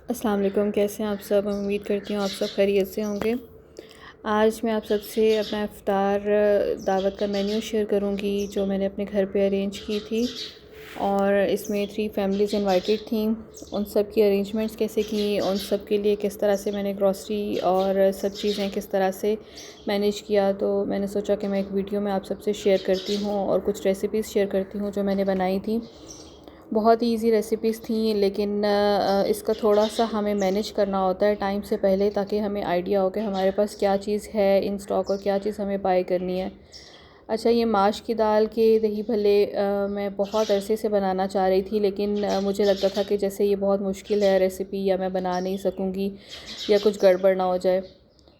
अस्सलाम वालेकुम। कैसे हैं आप सब? उम्मीद करती हूँ आप सब खैरियत से होंगे। आज मैं आप सबसे अपना इफ़्तार दावत का मेन्यू शेयर करूँगी जो मैंने अपने घर पे अरेंज की थी, और इसमें 3 फैमिलीज़ इनवाइटेड थी। उन सब की अरेंजमेंट्स कैसे की, उन सब के लिए किस तरह से मैंने ग्रॉसरी और सब चीज़ें किस तरह से मैनेज किया, तो मैंने सोचा कि मैं एक वीडियो में आप सबसे शेयर करती हूँ और कुछ रेसिपीज़ शेयर करती हूँ जो मैंने बनाई थी। बहुत ही ईज़ी रेसिपीज़ थी, लेकिन इसका थोड़ा सा हमें मैनेज करना होता है टाइम से पहले, ताकि हमें आइडिया हो कि हमारे पास क्या चीज़ है इन स्टॉक और क्या चीज़ हमें बाय करनी है। अच्छा, ये माश की दाल के दही भल्ले मैं बहुत अरसे से बनाना चाह रही थी, लेकिन मुझे लगता था कि जैसे ये बहुत मुश्किल है रेसिपी, या मैं बना नहीं सकूँगी या कुछ गड़बड़ ना हो जाए।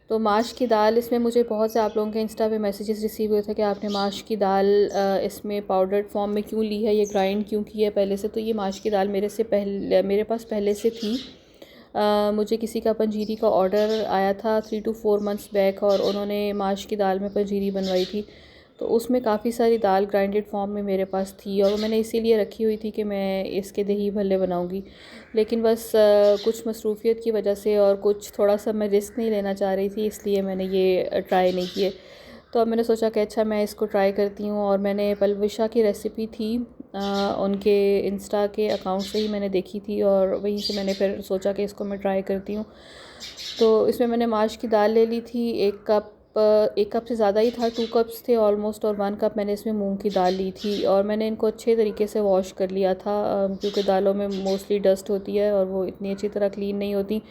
तो माश की दाल, इसमें मुझे बहुत से आप लोगों के इंस्टा पे मैसेजेस रिसीव हुए थे कि आपने माश की दाल इसमें पाउडर्ड फॉर्म में क्यों ली है, ये ग्राइंड क्यों की है पहले से। तो ये माश की दाल मेरे पास पहले से थी। मुझे किसी का पंजीरी का ऑर्डर आया था 3 to 4 मंथ्स बैक, और उन्होंने माश की दाल में पंजीरी बनवाई थी। तो उसमें काफ़ी सारी दाल ग्राइंडेड फॉर्म में मेरे पास थी, और मैंने इसीलिए रखी हुई थी कि मैं इसके दही भल्ले बनाऊंगी। लेकिन बस कुछ मसरूफ़ियत की वजह से और कुछ थोड़ा सा मैं रिस्क नहीं लेना चाह रही थी, इसलिए मैंने ये ट्राई नहीं किए। तो अब मैंने सोचा कि अच्छा, मैं इसको ट्राई करती हूँ, और मैंने पलविशा की रेसिपी थी, उनके इंस्टा के अकाउंट से ही मैंने देखी थी, और वहीं से मैंने फिर सोचा कि इसको मैं ट्राई करती हूँ। तो इसमें मैंने माश की दाल ले ली थी 1 कप। 1 कप से ज़्यादा ही था, 2 कप्स थे ऑलमोस्ट, और 1 कप मैंने इसमें मूंग की दाल ली थी, और मैंने इनको अच्छे तरीके से वॉश कर लिया था, क्योंकि दालों में मोस्टली डस्ट होती है और वो इतनी अच्छी तरह क्लीन नहीं होती,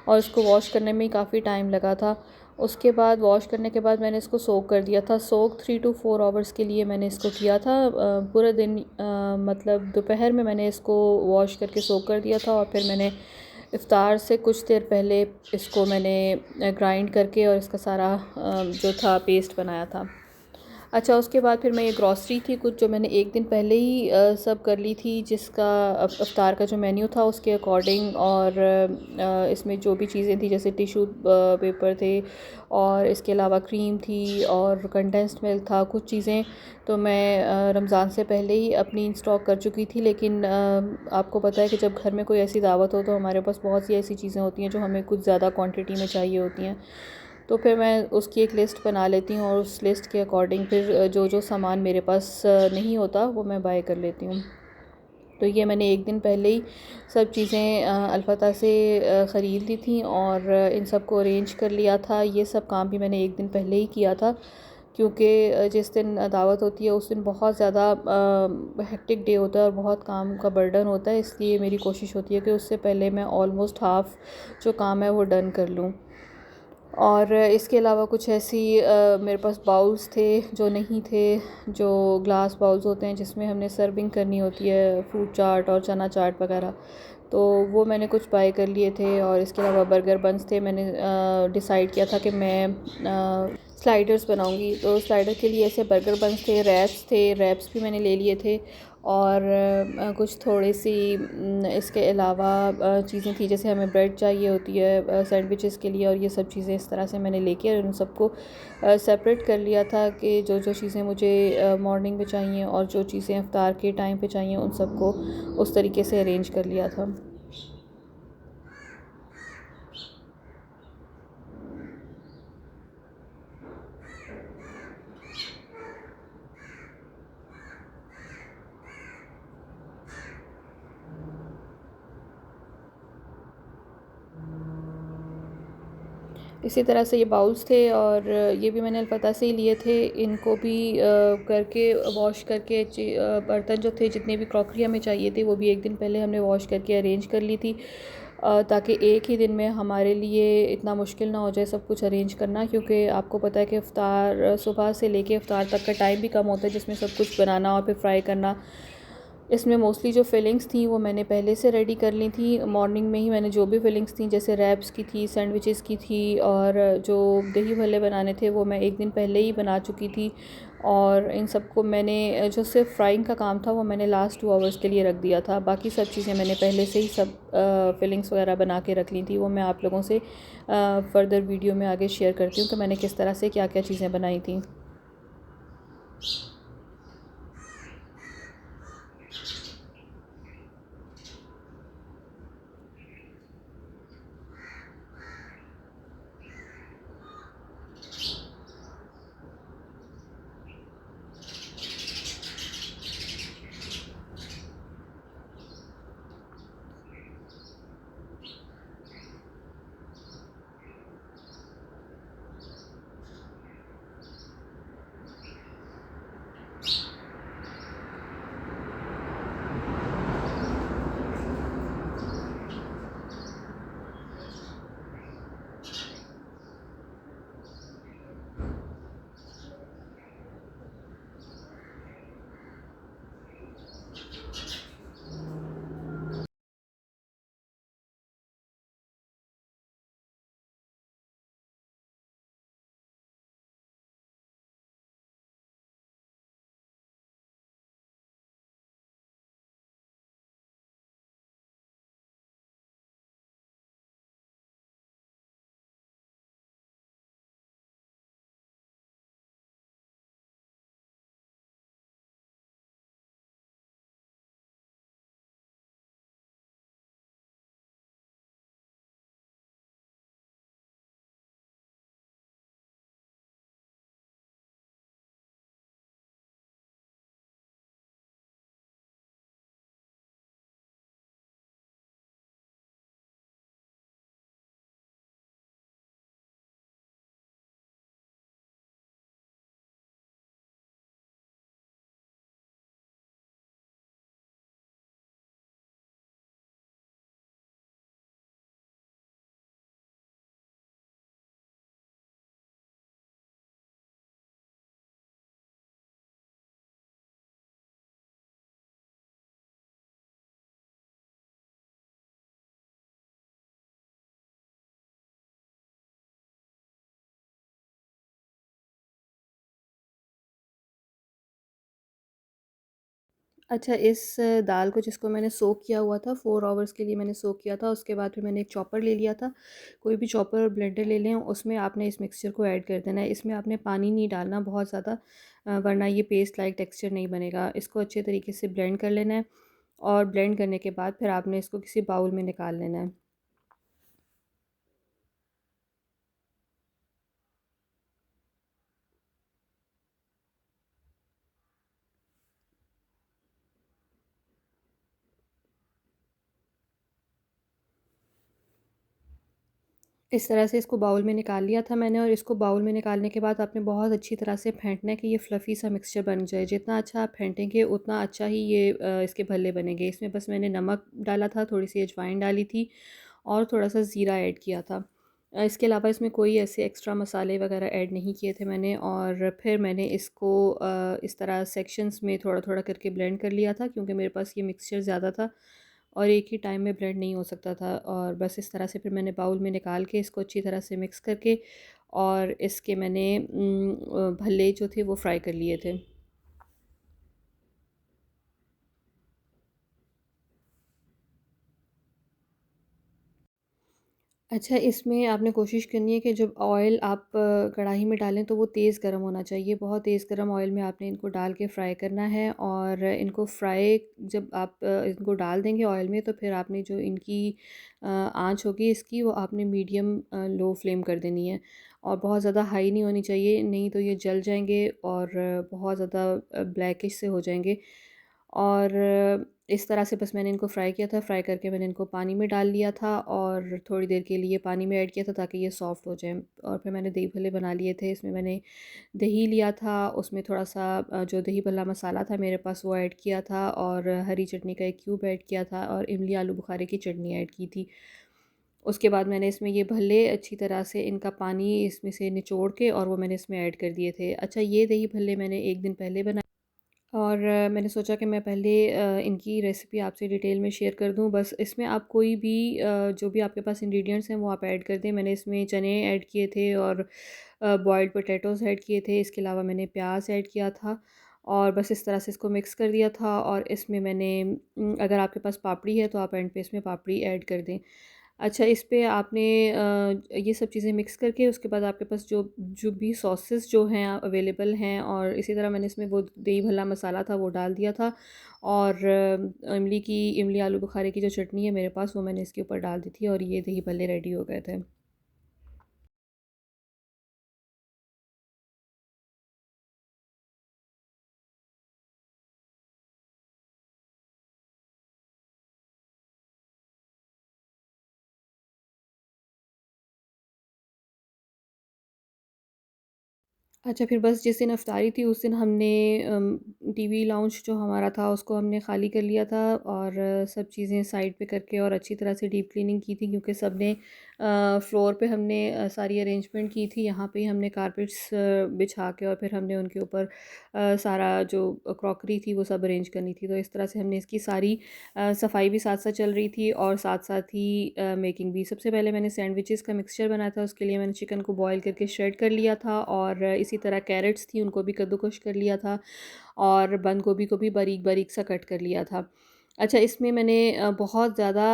और इसको वॉश करने में ही काफ़ी टाइम लगा था। उसके बाद वॉश करने के बाद मैंने इसको सोक कर दिया था। सोक 3 to 4 आवर्स के लिए मैंने इसको किया था। पूरा दिन, मतलब दोपहर में मैंने इसको वॉश करके सोक कर दिया था, और फिर मैंने इफ़्तार से कुछ देर पहले इसको मैंने ग्राइंड करके और इसका सारा जो था पेस्ट बनाया था। अच्छा, उसके बाद फिर मैं ये ग्रॉसरी थी कुछ जो मैंने एक दिन पहले ही सब कर ली थी, जिसका इफ्तार का जो मेन्यू था उसके अकॉर्डिंग, और इसमें जो भी चीज़ें थी जैसे टिशू पेपर थे, और इसके अलावा क्रीम थी और कंडेंस्ड मिल्क था, कुछ चीज़ें तो मैं रमज़ान से पहले ही अपनी स्टॉक कर चुकी थी। लेकिन आपको पता है कि जब घर में कोई ऐसी दावत हो तो हमारे पास बहुत सी ऐसी चीज़ें होती हैं जो हमें कुछ ज़्यादा क्वांटिटी में चाहिए होती हैं। तो फिर मैं उसकी एक लिस्ट बना लेती हूँ, और उस लिस्ट के अकॉर्डिंग फिर जो जो सामान मेरे पास नहीं होता वो मैं बाय कर लेती हूँ। तो ये मैंने एक दिन पहले ही सब चीज़ें अलफ़ता से ख़रीद ली थी, और इन सब को अरेंज कर लिया था। ये सब काम भी मैंने एक दिन पहले ही किया था, क्योंकि जिस दिन दावत होती है उस दिन बहुत ज़्यादा हेक्टिक डे होता है और बहुत काम का बर्डन होता है, इसलिए मेरी कोशिश होती है कि उससे पहले मैं ऑलमोस्ट हाफ़ जो काम है वो डन कर लूँ। और इसके अलावा कुछ ऐसी मेरे पास बाउल्स थे जो नहीं थे, जो ग्लास बाउल्स होते हैं जिसमें हमने सर्विंग करनी होती है फ्रूट चाट और चना चाट वगैरह, तो वो मैंने कुछ बाय कर लिए थे। और इसके अलावा बर्गर बन्स थे। मैंने डिसाइड किया था कि मैं स्लाइडर्स बनाऊंगी, तो स्लाइडर के लिए ऐसे बर्गर बन्स थे, रैप्स भी मैंने ले लिए थे, और कुछ थोड़ी सी इसके अलावा चीज़ें थी, जैसे हमें ब्रेड चाहिए होती है सैंडविचेस के लिए, और ये सब चीज़ें इस तरह से मैंने लेके उन सबको सेपरेट कर लिया था कि जो जो चीज़ें मुझे मॉर्निंग में चाहिए और जो चीज़ें इफ्तार के टाइम पे चाहिए उन सबको उस तरीके से अरेंज कर लिया था। इसी तरह से ये बाउल्स थे, और ये भी मैंने अलपता से ही लिए थे। इनको भी करके वॉश करके बर्तन जो थे, जितने भी क्रॉकरी हमें चाहिए थे, वो भी एक दिन पहले हमने वॉश करके अरेंज कर ली थी, ताकि एक ही दिन में हमारे लिए इतना मुश्किल ना हो जाए सब कुछ अरेंज करना, क्योंकि आपको पता है कि इफ़्तार सुबह से लेके इफ़्तार तक का टाइम भी कम होता है, जिसमें सब कुछ बनाना और फिर फ्राई करना। इसमें मोस्टली जो फ़िलिंग्स थी वो मैंने पहले से रेडी कर ली थी। मॉर्निंग में ही मैंने जो भी फ़िलिंग्स थी, जैसे रैप्स की थी, सैंडविचेस की थी, और जो दही भल्ले बनाने थे वो मैं एक दिन पहले ही बना चुकी थी। और इन सबको मैंने, जो सिर्फ फ्राइंग का काम था वो मैंने लास्ट 2 आवर्स के लिए रख दिया था। बाकी सब चीज़ें मैंने पहले से ही सब फ़िलिंग्स वगैरह बना के रख ली थी। वो मैं आप लोगों से फ़र्दर वीडियो में आगे शेयर करती हूँ कि मैंने किस तरह से क्या क्या चीज़ें बनाई थी। अच्छा, इस दाल को जिसको मैंने सोक किया हुआ था 4 आवर्स के लिए मैंने सोक किया था, उसके बाद फिर मैंने एक चॉपर ले लिया था। कोई भी चॉपर और ब्लेंडर ले लें, उसमें आपने इस मिक्सचर को ऐड कर देना है। इसमें आपने पानी नहीं डालना बहुत ज़्यादा, वरना ये पेस्ट लाइक टेक्सचर नहीं बनेगा। इसको अच्छे तरीके से ब्लेंड कर लेना है और ब्लेंड करने के बाद फिर आपने इसको किसी बाउल में निकाल लेना है। इस तरह से इसको बाउल में निकाल लिया था मैंने, और इसको बाउल में निकालने के बाद आपने बहुत अच्छी तरह से फेंटना है कि ये फ्लफ़ी सा मिक्सचर बन जाए। जितना अच्छा आप फेंटेंगे उतना अच्छा ही ये इसके भल्ले बनेंगे। इसमें बस मैंने नमक डाला था, थोड़ी सी अजवाइन डाली थी और थोड़ा-सा ज़ीरा ऐड किया था। इसके अलावा इसमें कोई ऐसे एक्स्ट्रा मसाले वगैरह ऐड नहीं किए थे मैंने, और फिर मैंने इसको इस तरह सेक्शंस में थोड़ा-थोड़ा करके ब्लेंड कर लिया था, क्योंकि मेरे पास ये मिक्सचर ज़्यादा था और एक ही टाइम में ब्लेंड नहीं हो सकता था। और बस इस तरह से फिर मैंने बाउल में निकाल के इसको अच्छी तरह से मिक्स करके और इसके मैंने भल्ले जो थे वो फ्राई कर लिए थे। अच्छा, इसमें आपने कोशिश करनी है कि जब ऑयल आप कढ़ाई में डालें तो वो तेज़ गर्म होना चाहिए। बहुत तेज़ गर्म ऑयल में आपने इनको डाल के फ्राई करना है, और इनको फ्राई जब आप इनको डाल देंगे ऑयल में, तो फिर आपने जो इनकी आँच होगी इसकी, वो आपने मीडियम लो फ्लेम कर देनी है, और बहुत ज़्यादा हाई नहीं होनी चाहिए, नहीं तो ये जल जाएँगे और बहुत ज़्यादा ब्लैकिश से हो जाएँगे। और इस तरह से बस मैंने इनको फ्राई किया था। फ्राई करके मैंने इनको पानी में डाल लिया था और थोड़ी देर के लिए पानी में ऐड किया था ताकि ये सॉफ़्ट हो जाएँ। और फिर मैंने दही भल्ले बना लिए थे। इसमें मैंने दही लिया था, उसमें थोड़ा-सा जो दही भल्ला मसाला था मेरे पास वो ऐड किया था, और हरी चटनी का एक क्यूब ऐड किया था, और इमली आलू बुखारे की चटनी ऐड की थी। उसके बाद मैंने इसमें ये भल्ले अच्छी तरह से इनका पानी इसमें से निचोड़ के और वो मैंने इसमें ऐड कर दिए थे। अच्छा, ये दही भल्ले मैंने 1 दिन पहले बनाए, और मैंने सोचा कि मैं पहले इनकी रेसिपी आपसे डिटेल में शेयर कर दूं। बस इसमें आप कोई भी जो भी आपके पास इंग्रेडिएंट्स हैं वो आप ऐड कर दें। मैंने इसमें चने ऐड किए थे और बॉइल्ड पोटैटोज़ ऐड किए थे। इसके अलावा मैंने प्याज ऐड किया था, और बस इस तरह से इसको मिक्स कर दिया था। और इसमें मैंने अगर आपके पास पापड़ी है तो आप एंड पे इसमें पापड़ी ऐड कर दें। अच्छा, इस पे आपने ये सब चीज़ें मिक्स करके उसके बाद आपके पास जो जो भी सॉसेस जो हैं अवेलेबल हैं, और इसी तरह मैंने इसमें वो दही भल्ला मसाला था वो डाल दिया था, और इमली आलू बुखारे की जो चटनी है मेरे पास वो मैंने इसके ऊपर डाल दी थी, और ये दही भल्ले रेडी हो गए थे। अच्छा, फिर बस जिस दिन इफ्तारी थी उस दिन हमने टीवी लाउंज जो हमारा था उसको हमने खाली कर लिया था, और सब चीज़ें साइड पे करके और अच्छी तरह से डीप क्लीनिंग की थी, क्योंकि सब ने फ्लोर पे हमने सारी अरेंजमेंट की थी। यहाँ पे ही हमने कारपेट्स बिछा के और फिर हमने उनके ऊपर सारा जो क्रॉकरी थी वो सब अरेंज करनी थी। तो इस तरह से हमने इसकी सारी सफाई भी साथ साथ चल रही थी और साथ साथ ही मेकिंग भी। सबसे पहले मैंने सैंडविचेस का मिक्सचर बनाया था। उसके लिए मैंने चिकन को बॉईल करके श्रेड कर लिया था, और इसी तरह कैरेट्स थी उनको भी कद्दूकश कर लिया था, और बंद गोभी को भी बारीक बारीक सा कट कर लिया था। अच्छा, इसमें मैंने बहुत ज़्यादा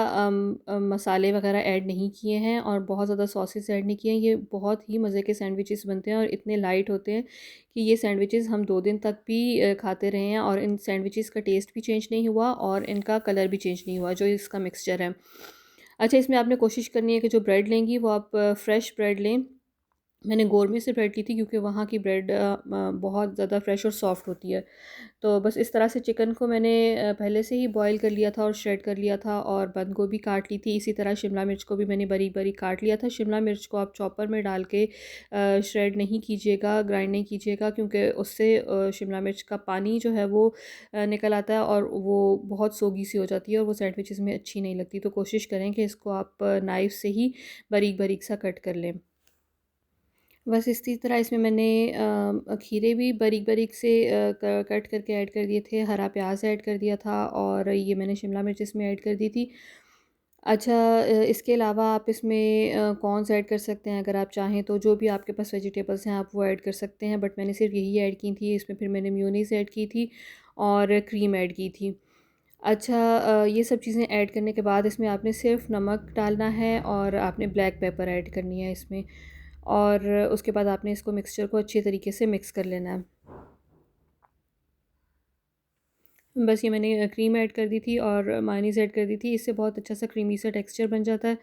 मसाले वगैरह ऐड नहीं किए हैं और बहुत ज़्यादा सॉसेस ऐड नहीं किए हैं। ये बहुत ही मज़े के सैंडविचेस बनते हैं और इतने लाइट होते हैं कि ये सैंडविचेस हम 2 दिन तक भी खाते रहे हैं, और इन सैंडविचेस का टेस्ट भी चेंज नहीं हुआ और इनका कलर भी चेंज नहीं हुआ जो इसका मिक्सचर है। अच्छा, इसमें आपने कोशिश करनी है कि जो ब्रेड लेंगी वो आप फ्रेश ब्रेड लें। मैंने गोरमे से ब्रेड ली थी, क्योंकि वहाँ की ब्रेड बहुत ज़्यादा फ्रेश और सॉफ्ट होती है। तो बस इस तरह से चिकन को मैंने पहले से ही बॉईल कर लिया था और श्रेड कर लिया था, और बंद गोभी काट ली थी। इसी तरह शिमला मिर्च को भी मैंने बारीक बारीक काट लिया था। शिमला मिर्च को आप चॉपर में डाल के श्रेड नहीं कीजिएगा, ग्राइंड नहीं कीजिएगा, क्योंकि उससे शिमला मिर्च का पानी जो है वो निकल आता है और वो बहुत सोगी सी हो जाती है और वो सैंडविचेस में अच्छी नहीं लगती। तो कोशिश करें कि इसको आप नाइफ़ से ही बारीक बारीक सा कट कर लें। बस इसी तरह इसमें मैंने खीरे भी बारीक-बारीक से कट करके ऐड कर दिए थे, हरा प्याज ऐड कर दिया था, और ये मैंने शिमला मिर्च इसमें ऐड कर दी थी। अच्छा, इसके अलावा आप इसमें कॉर्न्स ऐड कर सकते हैं अगर आप चाहें तो, जो भी आपके पास वेजिटेबल्स हैं आप वो ऐड कर सकते हैं, बट मैंने सिर्फ यही ऐड की थी। इसमें फिर मैंने मेयोनीज़ ऐड की थी, और क्रीम ऐड की थी। अच्छा, ये सब चीज़ें ऐड करने के बाद इसमें आपने सिर्फ नमक डालना है और आपने ब्लैक पेपर ऐड करनी है इसमें, और उसके बाद आपने इसको मिक्सचर को अच्छे तरीके से मिक्स कर लेना है। बस ये मैंने क्रीम ऐड कर दी थी और मायोनीज़ ऐड कर दी थी। इससे बहुत अच्छा सा क्रीमी सा टेक्सचर बन जाता है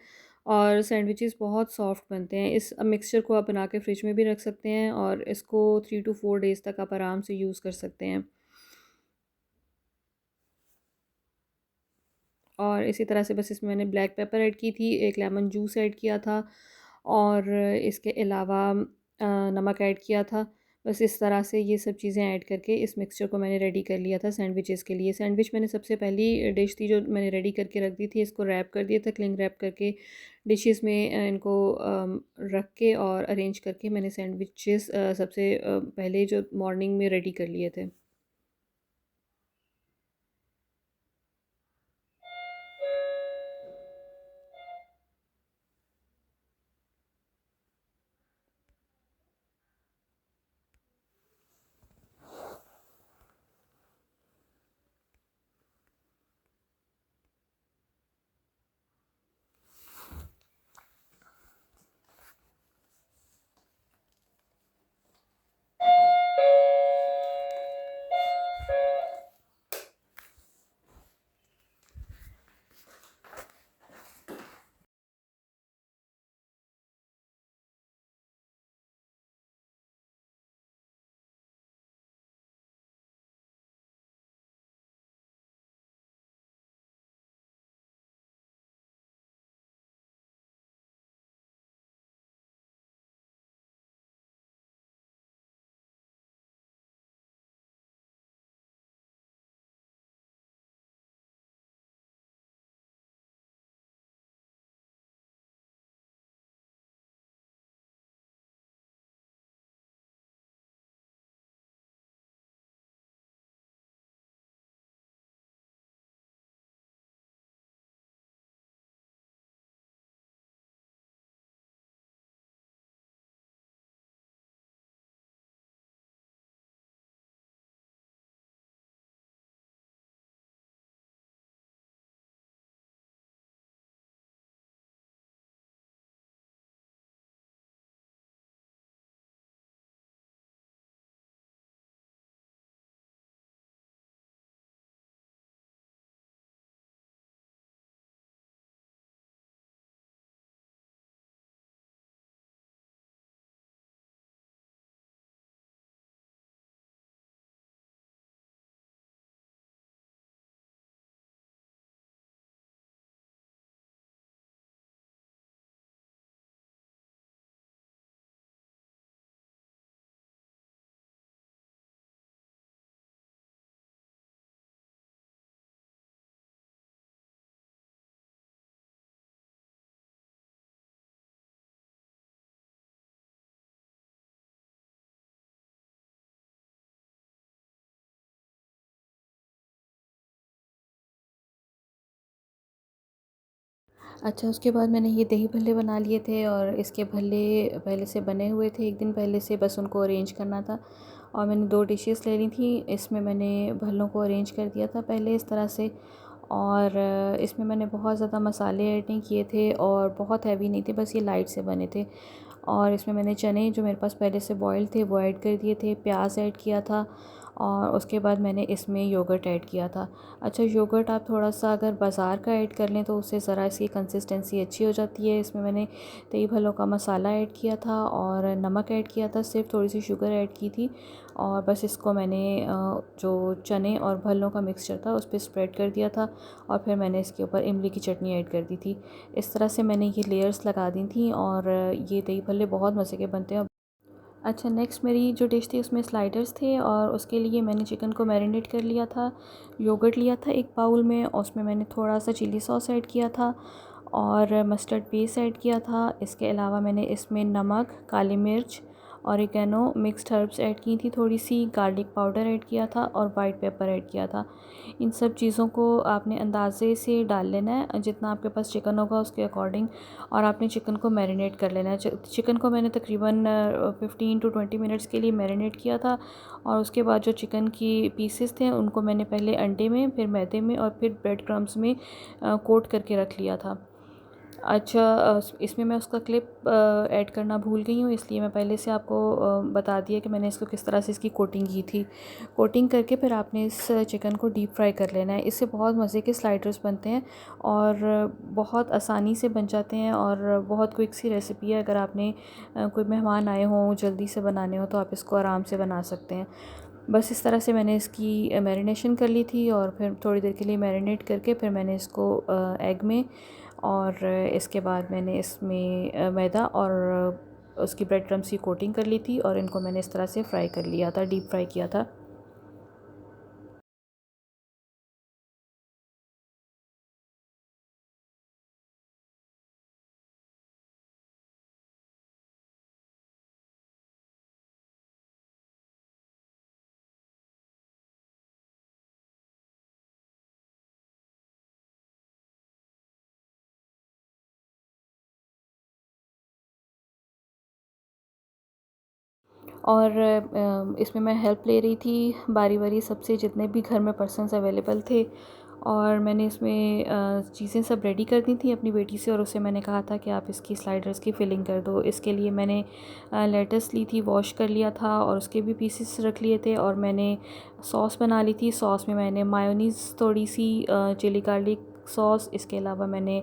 और सैंडविचेस बहुत सॉफ्ट बनते हैं। इस मिक्सचर को आप बना के फ्रिज में भी रख सकते हैं और इसको 3 to 4 डेज़ तक आप आराम से यूज़ कर सकते हैं। और इसी तरह से बस इसमें मैंने ब्लैक पेपर ऐड की थी, एक लेमन जूस ऐड किया था और इसके अलावा नमक ऐड किया था। बस इस तरह से ये सब चीज़ें ऐड करके इस मिक्सचर को मैंने रेडी कर लिया था सैंडविचेस के लिए। सैंडविच मैंने सबसे पहली डिश थी जो मैंने रेडी करके रख दी थी, इसको रैप कर दिया था, क्लिंग रैप करके डिशेस में इनको रख के और अरेंज करके मैंने सैंडविचेस सबसे पहले जो मॉर्निंग में रेडी कर लिए थे। अच्छा, उसके बाद मैंने ये दही भल्ले बना लिए थे और इसके भल्ले पहले से बने हुए थे, एक दिन पहले से, बस उनको अरेंज करना था। और मैंने 2 डिशेस ले ली थी, इसमें मैंने भल्लों को अरेंज कर दिया था पहले इस तरह से। और इसमें मैंने बहुत ज़्यादा मसाले ऐड नहीं किए थे और बहुत हैवी नहीं थे, बस ये लाइट से बने थे। और इसमें मैंने चने जो मेरे पास पहले से बॉयल थे वो ऐड कर दिए थे, प्याज ऐड किया था और उसके बाद मैंने इसमें योगर्ट ऐड किया था। अच्छा, योगर्ट आप थोड़ा सा अगर बाज़ार का ऐड कर लें तो उससे ज़रा इसकी कंसिस्टेंसी अच्छी हो जाती है। इसमें मैंने दही भल्लों का मसाला ऐड किया था और नमक ऐड किया था, सिर्फ थोड़ी सी शुगर ऐड की थी और बस इसको मैंने जो चने और भल्लों का मिक्सचर था उस पर स्प्रेड कर दिया था और फिर मैंने इसके ऊपर इमली की चटनी ऐड कर दी थी। इस तरह से मैंने ये लेयर्स लगा दी थी और ये दही भल्ले बहुत मज़े के बनते हैं। अच्छा, नेक्स्ट मेरी जो डिश थी उसमें स्लाइडर्स थे और उसके लिए मैंने चिकन को मैरिनेट कर लिया था। योगर्ट लिया था एक बाउल में और उसमें मैंने थोड़ा सा चिली सॉस ऐड किया था और मस्टर्ड पेस्ट ऐड किया था। इसके अलावा मैंने इसमें नमक, काली मिर्च ऑरिगेनो, मिक्स्ड हर्ब्स ऐड की थी, थोड़ी सी गार्लिक पाउडर ऐड किया था और वाइट पेपर ऐड किया था। इन सब चीज़ों को आपने अंदाजे से डाल लेना है, जितना आपके पास चिकन होगा उसके अकॉर्डिंग, और आपने चिकन को मैरिनेट कर लेना है। चिकन को मैंने तकरीबन 15 to 20 मिनट्स के लिए मैरिनेट किया था, और उसके बाद जो चिकन की पीसेस थे उनको मैंने पहले अंडे में, फिर मैदे में और फिर ब्रेड क्रम्स में कोट करके रख लिया था। अच्छा, इसमें मैं उसका क्लिप ऐड करना भूल गई हूँ, इसलिए मैं पहले से आपको बता दिया कि मैंने इसको किस तरह से इसकी कोटिंग की थी। कोटिंग करके फिर आपने इस चिकन को डीप फ्राई कर लेना है। इससे बहुत मज़े के स्लाइडर्स बनते हैं और बहुत आसानी से बन जाते हैं, और बहुत क्विक सी रेसिपी है। अगर आपने कोई मेहमान आए हों, जल्दी से बनाने हो, तो आप इसको आराम से बना सकते हैं। बस इस तरह से मैंने इसकी मैरिनेशन कर ली थी, और फिर थोड़ी देर के लिए मैरिनेट करके फिर मैंने इसको एग में, और इसके बाद मैंने इसमें मैदा और उसकी ब्रेड क्रम्स की कोटिंग कर ली थी, और इनको मैंने इस तरह से फ्राई कर लिया था, डीप फ्राई किया था। और इसमें मैं हेल्प ले रही थी बारी बारी सबसे, जितने भी घर में पर्सन्स अवेलेबल थे, और मैंने इसमें चीज़ें सब रेडी कर दी थी अपनी बेटी से, और उससे मैंने कहा था कि आप इसकी स्लाइडर्स की फिलिंग कर दो। इसके लिए मैंने लेटस ली थी, वॉश कर लिया था और उसके भी पीसेस रख लिए थे, और मैंने सॉस बना ली थी। सॉस में मैंने मायोनीज़, थोड़ी सी चिली गार्लिक सॉस, इसके अलावा मैंने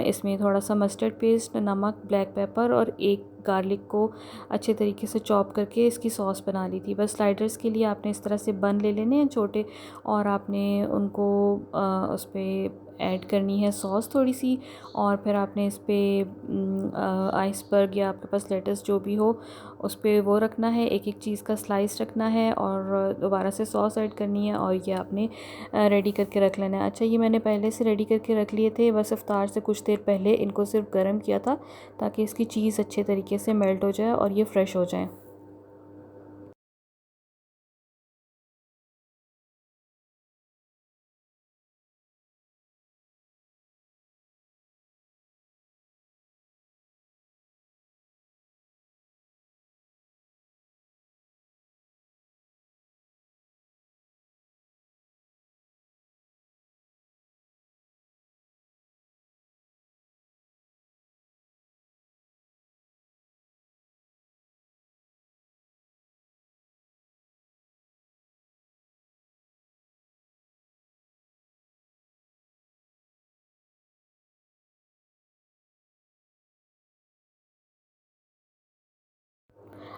इसमें थोड़ा सा मस्टर्ड पेस्ट, नमक, ब्लैक पेपर और एक गार्लिक को अच्छे तरीके से चॉप करके इसकी सॉस बना ली थी। बस स्लाइडर्स के लिए आपने इस तरह से बन ले लेने हैं छोटे, और आपने उनको उस पर ऐड करनी है सॉस थोड़ी सी, और फिर आपने इस पर आइसबर्ग या आपके पास लेटस जो भी हो उस पर वो रखना है, एक एक चीज़ का स्लाइस रखना है, और दोबारा से सॉस ऐड करनी है, और ये आपने रेडी करके रख लेना है। अच्छा, ये मैंने पहले से रेडी करके रख लिए थे, बस इफ्तार से कुछ देर पहले इनको सिर्फ गर्म किया था, ताकि इसकी चीज़ अच्छे तरीके से मेल्ट हो जाए और ये फ़्रेश हो जाए।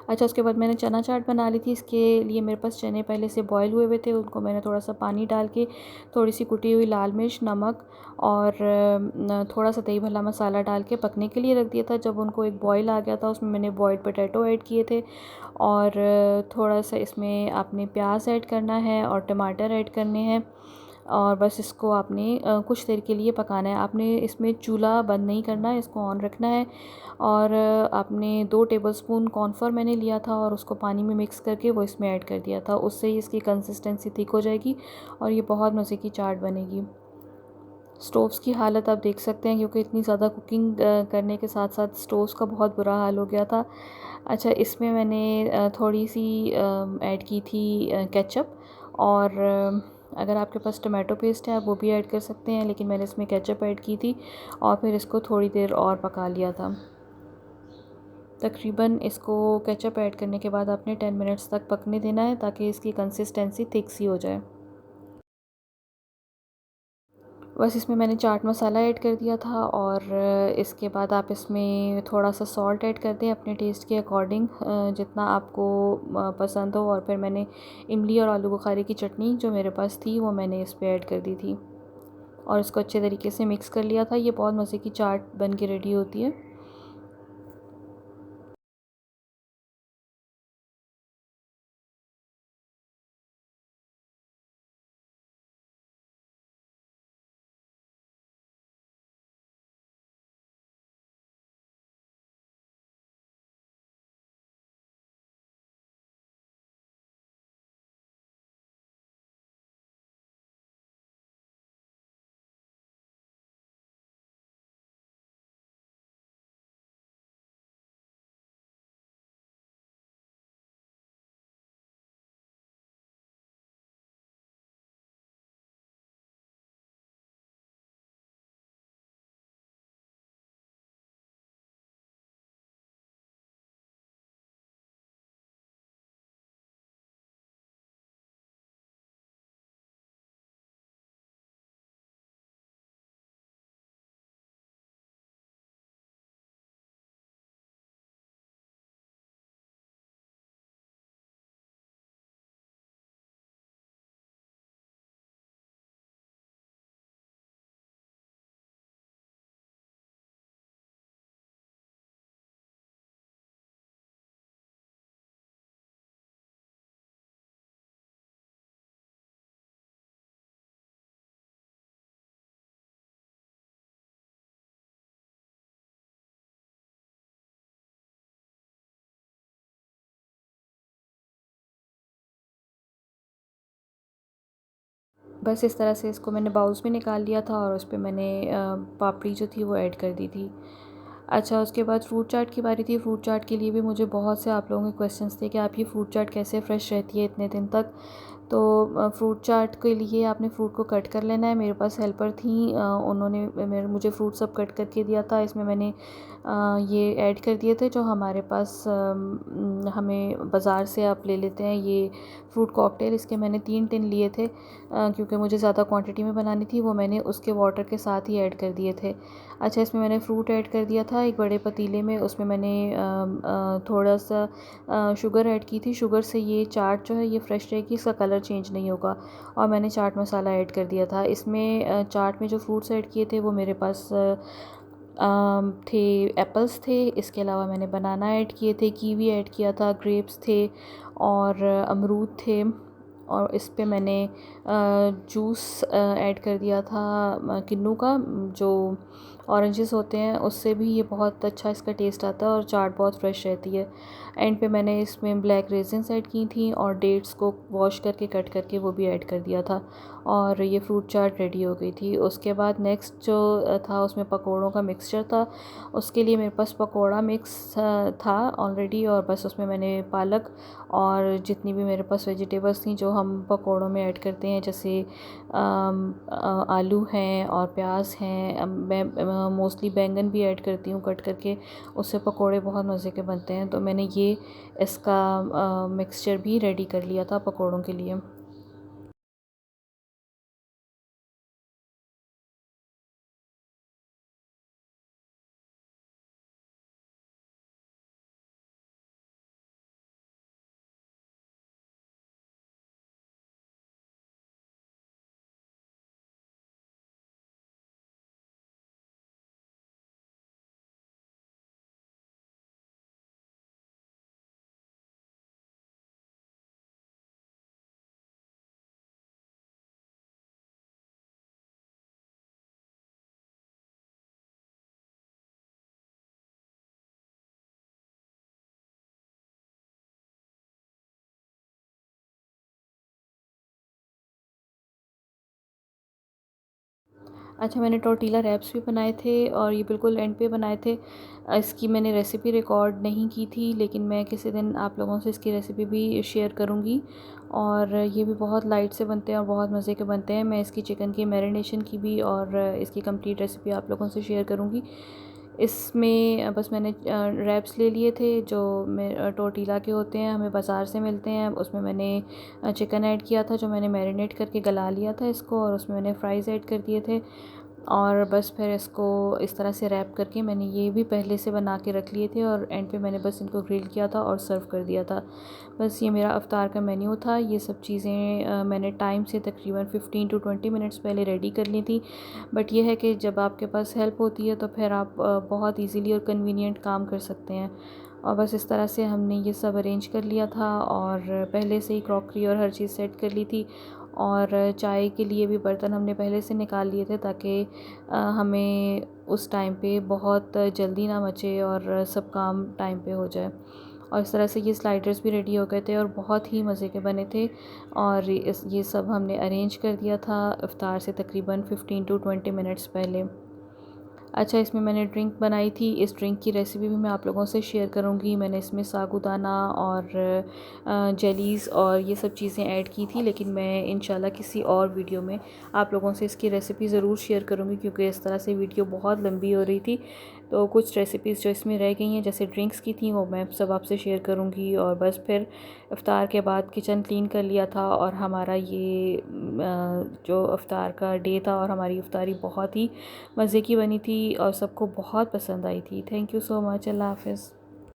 अच्छा, उसके बाद मैंने चना चाट बना ली थी। इसके लिए मेरे पास चने पहले से बॉयल हुए हुए थे, उनको मैंने थोड़ा सा पानी डाल के, थोड़ी सी कुटी हुई लाल मिर्च, नमक और थोड़ा सा दही भल्ला मसाला डाल के पकने के लिए रख दिया था। जब उनको एक बॉयल आ गया था, उसमें मैंने बॉयल्ड पोटैटो ऐड किए थे, और थोड़ा सा इसमें आपने प्याज ऐड करना है और टमाटर ऐड करने हैं, और बस इसको आपने कुछ देर के लिए पकाना है। आपने इसमें चूल्हा बंद नहीं करना है, इसको ऑन रखना है, और आपने 2 टेबलस्पून कॉर्नफ्लोर मैंने लिया था और उसको पानी में मिक्स करके वो इसमें ऐड कर दिया था। उससे ही इसकी कंसिस्टेंसी थिक हो जाएगी और ये बहुत मज़े की चाट बनेगी। स्टोव्स की हालत आप देख सकते हैं, क्योंकि इतनी ज़्यादा कुकिंग करने के साथ साथ स्टोव्स का बहुत बुरा हाल हो गया था। अच्छा, इसमें मैंने थोड़ी सी ऐड की थी केचप, और अगर आपके पास टमाटो पेस्ट है आप वो भी ऐड कर सकते हैं, लेकिन मैंने इसमें केचप ऐड की थी, और फिर इसको थोड़ी देर और पका लिया था। तकरीबन इसको केचप ऐड करने के बाद आपने 10 मिनट्स तक पकने देना है, ताकि इसकी कंसिस्टेंसी थिक सी हो जाए। बस इसमें मैंने चाट मसाला ऐड कर दिया था, और इसके बाद आप इसमें थोड़ा सा सॉल्ट ऐड कर दें अपने टेस्ट के अकॉर्डिंग, जितना आपको पसंद हो। और फिर मैंने इमली और आलू बुखारे की चटनी जो मेरे पास थी वो मैंने इस पर ऐड कर दी थी, और इसको अच्छे तरीके से मिक्स कर लिया था। ये बहुत मज़े की चाट बन के रेडी होती है। बस इस तरह से इसको मैंने बाउल्स में निकाल लिया था और उस पर मैंने पापड़ी जो थी वो ऐड कर दी थी। अच्छा, उसके बाद फ्रूट चाट की बारी थी। फ्रूट चाट के लिए भी मुझे बहुत से आप लोगों के क्वेश्चंस थे कि आप ये फ्रूट चाट कैसे फ़्रेश रहती है इतने दिन तक। तो फ्रूट चाट के लिए आपने फ़्रूट को कट कर लेना है। मेरे पास हेल्पर थी, उन्होंने मुझे फ्रूट सब कट करके दिया था। इसमें मैंने ये ऐड कर दिए थे जो हमारे पास हमें बाज़ार से आप ले लेते हैं, ये फ्रूट कॉकटेल। इसके मैंने 3 टिन लिए थे, क्योंकि मुझे ज़्यादा क्वांटिटी में बनानी थी। वो मैंने उसके वाटर के साथ ही ऐड कर दिए थे। अच्छा, इसमें मैंने फ्रूट ऐड कर दिया था एक बड़े पतीले में। उसमें मैंने थोड़ा सा शुगर ऐड की थी। शुगर से ये चाट जो है ये फ्रेश रहेगी, इसका कलर चेंज नहीं होगा। और मैंने चाट मसाला ऐड कर दिया था। इसमें चाट में जो फ्रूट्स ऐड किए थे वो मेरे पास थे, एप्पल्स थे। इसके अलावा मैंने बनाना ऐड किए थे, कीवी ऐड किया था, ग्रेप्स थे और अमरूद थे। और इस पे मैंने जूस ऐड कर दिया था किन्नू का, जो ऑरेंजेस होते हैं उससे भी ये बहुत अच्छा इसका टेस्ट आता है और चाट बहुत फ्रेश रहती है। एंड पे मैंने इसमें ब्लैक रेजिन्स ऐड की थी और डेट्स को वॉश करके कट करके वो भी ऐड कर दिया था। और ये फ्रूट चाट रेडी हो गई थी। उसके बाद नेक्स्ट जो था उसमें पकोड़ों का मिक्सचर था। उसके लिए मेरे पास पकोड़ा मिक्स था ऑलरेडी, और बस उसमें मैंने पालक और जितनी भी मेरे पास वेजिटेबल्स थी जो हम पकोड़ों में ऐड करते हैं, जैसे आलू हैं और प्याज हैं। मैं मोस्टली बैंगन भी ऐड करती हूँ कट करके, उससे पकोड़े बहुत मज़े के बनते हैं। तो मैंने ये इसका मिक्सचर भी रेडी कर लिया था पकोड़ों के लिए। अच्छा, मैंने टॉर्टिला रैप्स भी बनाए थे और ये बिल्कुल एंड पे बनाए थे। इसकी मैंने रेसिपी रिकॉर्ड नहीं की थी, लेकिन मैं किसी दिन आप लोगों से इसकी रेसिपी भी शेयर करूँगी। और ये भी बहुत लाइट से बनते हैं और बहुत मज़े के बनते हैं। मैं इसकी चिकन की मैरिनेशन की भी और इसकी कंप्लीट रेसिपी आप लोगों से शेयर करूँगी। इसमें बस मैंने रैप्स ले लिए थे जो टॉर्टिला के होते हैं, हमें बाज़ार से मिलते हैं। उसमें मैंने चिकन ऐड किया था जो मैंने मैरिनेट करके गला लिया था इसको, और उसमें मैंने फ़्राइज़ ऐड कर दिए थे। और बस फिर इसको इस तरह से रैप करके मैंने ये भी पहले से बना के रख लिए थे, और एंड पे मैंने बस इनको ग्रिल किया था और सर्व कर दिया था। बस ये मेरा इफ्तार का मेन्यू था। ये सब चीज़ें मैंने टाइम से तकरीबन 15 टू 20 मिनट्स पहले रेडी कर ली थी। बट ये है कि जब आपके पास हेल्प होती है तो फिर आप बहुत ईज़िली और कन्वीनियंट काम कर सकते हैं। और बस इस तरह से हमने ये सब अरेंज कर लिया था और पहले से ही क्रॉकरी और हर चीज़ सेट कर ली थी। और चाय के लिए भी बर्तन हमने पहले से निकाल लिए थे, ताकि हमें उस टाइम पे बहुत जल्दी ना मचे और सब काम टाइम पे हो जाए। और इस तरह से ये स्लाइडर्स भी रेडी हो गए थे और बहुत ही मज़े के बने थे। और ये सब हमने अरेंज कर दिया था इफ़्तार से तकरीबन 15 टू 20 मिनट्स पहले। अच्छा, इसमें मैंने ड्रिंक बनाई थी। इस ड्रिंक की रेसिपी भी मैं आप लोगों से शेयर करूँगी। मैंने इसमें साबूदाना और जेलीज़ और ये सब चीज़ें ऐड की थी, लेकिन मैं इंशाल्लाह किसी और वीडियो में आप लोगों से इसकी रेसिपी ज़रूर शेयर करूँगी, क्योंकि इस तरह से वीडियो बहुत लंबी हो रही थी। तो कुछ रेसिपीज़ जो इसमें रह गई हैं जैसे ड्रिंक्स की थी वो मैं सब आपसे शेयर करूँगी। और बस फिर इफ़्तार के बाद किचन क्लीन कर लिया था और हमारा ये जो इफ़्तार का डे था और हमारी इफ़्तारी बहुत ही मज़े की बनी थी और सबको बहुत पसंद आई थी। Thank you so much. अल्लाह हाफ़िज़।